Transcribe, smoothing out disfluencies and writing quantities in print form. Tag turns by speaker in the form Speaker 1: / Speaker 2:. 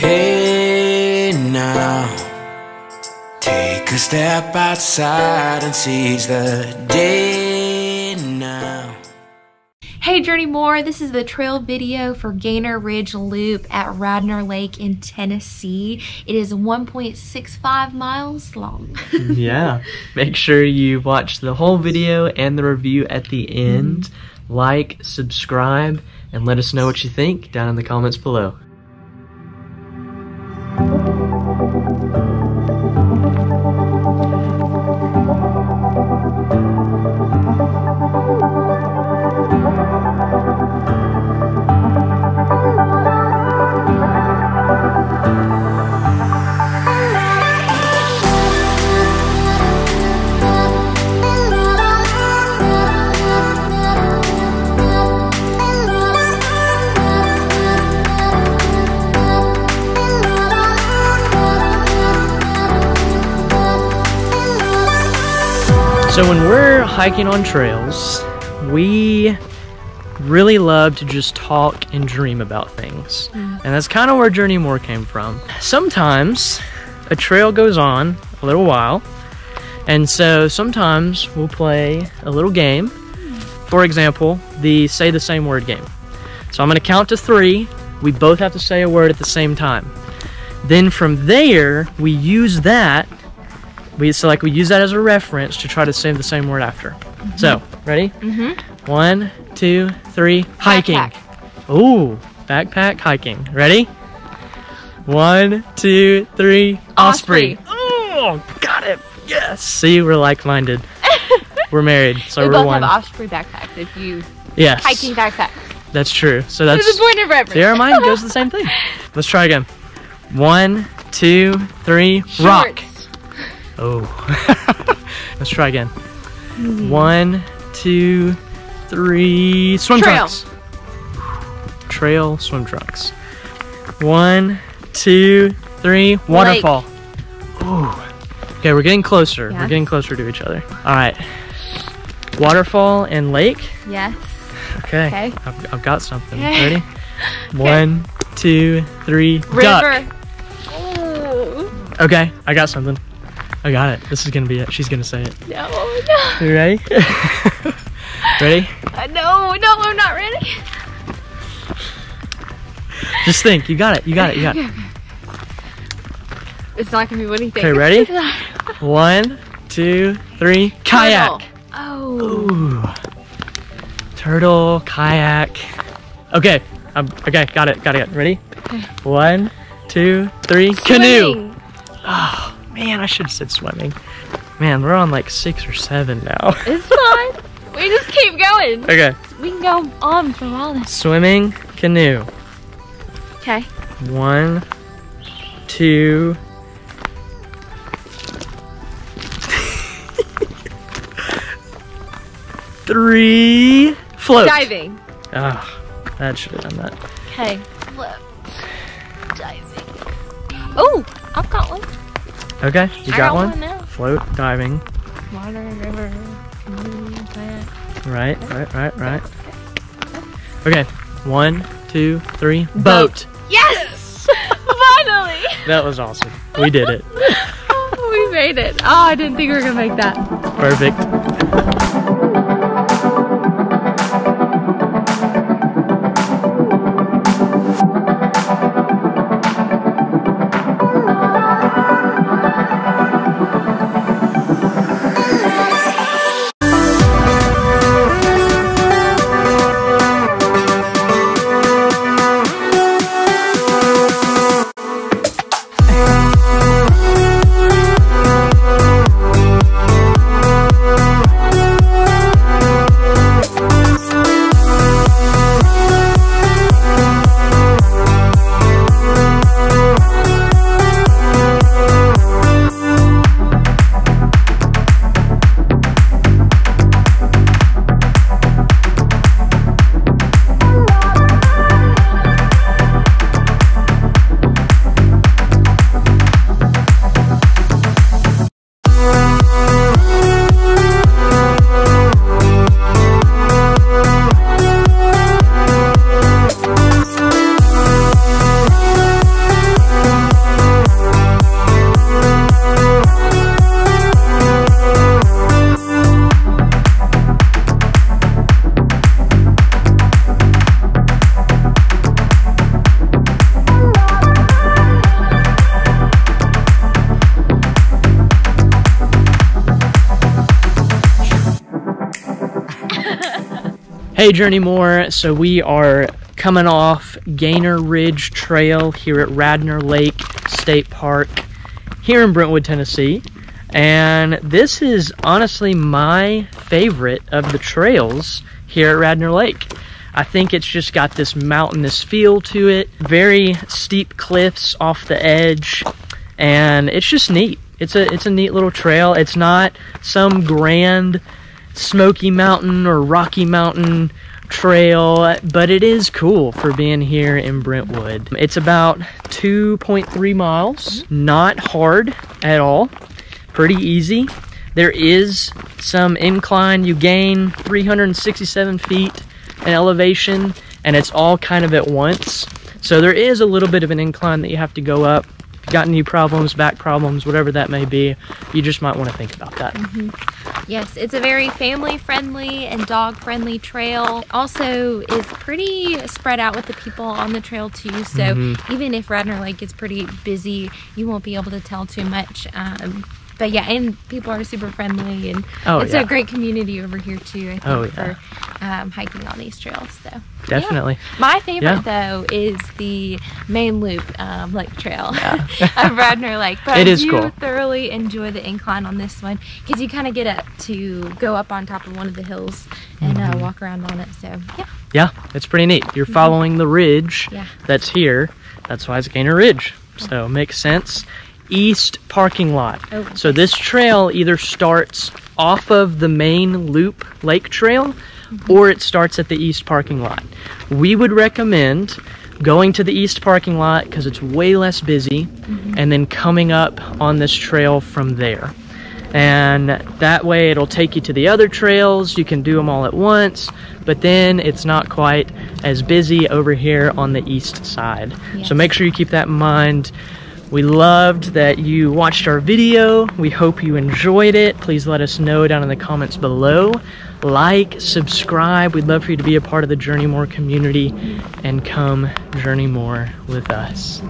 Speaker 1: Hey now, take a step outside and seize the day now.
Speaker 2: Hey Journey More, this is the trail video for Gainer Ridge Loop at Radnor Lake in Tennessee. It is 1.65 miles long.
Speaker 3: Yeah, make sure you watch the whole video and the review at the end. Like, subscribe, and let us know what you think down in the comments below. So when we're hiking on trails, we really love to just talk and dream about things. And that's kind of where Journey More came from. Sometimes a trail goes on a little while, and so sometimes we'll play a little game. For example, the say the same word game. So I'm gonna count to 3. We both have to say a word at the same time. Then from there, we use that we use that as a reference to try to say the same word after. So, ready? 1, 2, 3, hiking.
Speaker 2: Backpack.
Speaker 3: Ooh, backpack, hiking. Ready? 1, 2, 3, osprey. Oh, got it. Yes. See, we're like-minded. We're married, so
Speaker 2: we
Speaker 3: we're
Speaker 2: both
Speaker 3: one.
Speaker 2: have osprey backpacks if you hiking backpack.
Speaker 3: That's true. So that's
Speaker 2: the point of reference.
Speaker 3: See, our mind goes the same thing. Let's try again. 1, 2, 3, rock. Oh. Let's try again. 1, 2, 3, swim trunks. Trail, swim trunks. 1, 2, 3, waterfall. Ooh. Okay, we're getting closer.
Speaker 2: Yes.
Speaker 3: We're getting closer to each other. All right. Waterfall and lake.
Speaker 2: Yes.
Speaker 3: Okay. I've got something.
Speaker 2: Okay.
Speaker 3: Ready? 1, 2, 3,
Speaker 2: river.
Speaker 3: Duck.
Speaker 2: Ooh.
Speaker 3: Okay, I got something. I got it. This is gonna be it. She's gonna say it.
Speaker 2: No.
Speaker 3: You ready? Ready?
Speaker 2: No, I'm not ready.
Speaker 3: Just think. You got it. You got it. You got it.
Speaker 2: It's not gonna be what you think.
Speaker 3: Okay, ready? 1, 2, 3, kayak.
Speaker 2: Turtle. Oh.
Speaker 3: Ooh. Turtle, kayak. Okay. Okay, got it. Ready?
Speaker 2: Okay.
Speaker 3: 1, 2, 3, canoe.
Speaker 2: Swimming.
Speaker 3: Oh. Man, I should have said swimming. Man, we're on like 6 or 7 now.
Speaker 2: It's fine. We just keep going.
Speaker 3: Okay.
Speaker 2: We can go on for a while now.
Speaker 3: Swimming, canoe.
Speaker 2: Okay.
Speaker 3: 1, 2. 3. Float.
Speaker 2: Diving.
Speaker 3: Ah, that should have done that.
Speaker 2: Okay. Float. Diving. Oh, I've got one.
Speaker 3: Okay, you got one?
Speaker 2: one now.
Speaker 3: Float, diving.
Speaker 2: Water, river, kayak.
Speaker 3: Right. Okay, 1, 2, 3, boat.
Speaker 2: Yes! Finally!
Speaker 3: That was awesome. We did it.
Speaker 2: Oh, we made it. Oh, I didn't think we were gonna make that.
Speaker 3: Perfect. Hey Journey More, so we are coming off Gainer Ridge Trail here at Radnor Lake State Park here in Brentwood, Tennessee. And this is honestly my favorite of the trails here at Radnor Lake. I think it's just got this mountainous feel to it, very steep cliffs off the edge, and it's just neat. It's a neat little trail. It's not some grand Smoky Mountain or Rocky Mountain trail, but it is cool for being here in Brentwood. It's about 2.3 miles, not hard at all, pretty easy. There is some incline. You gain 367 feet in elevation, and it's all kind of at once. So there is a little bit of an incline that you have to go up. If you've got knee problems, back problems, whatever that may be, you just might want to think about that.
Speaker 2: Yes, it's a very family-friendly and dog-friendly trail. Also is pretty spread out with the people on the trail too, so even if Radnor Lake is pretty busy, you won't be able to tell too much. But yeah, and people are super friendly, and it's a great community over here too, I think, for hiking on these trails. So
Speaker 3: definitely.
Speaker 2: Yeah. My favorite though is the main loop lake trail of Radnor Lake. But
Speaker 3: it is
Speaker 2: I do
Speaker 3: cool.
Speaker 2: thoroughly enjoy the incline on this one because you kind of get up to go up on top of one of the hills and walk around on it. So
Speaker 3: yeah, it's pretty neat. You're following the ridge that's here. That's why it's Gainer Ridge. So it makes sense. East parking lot. So this trail either starts off of the main loop lake trail or it starts at the east parking lot. We would recommend going to the east parking lot because it's way less busy, and then coming up on this trail from there. And that way it'll take you to the other trails. You can do them all at once, but then it's not quite as busy over here on the east side. So make sure you keep that in mind. We loved that you watched our video. We hope you enjoyed it. Please let us know down in the comments below. Like, subscribe. We'd love for you to be a part of the Journey More community and come journey more with us.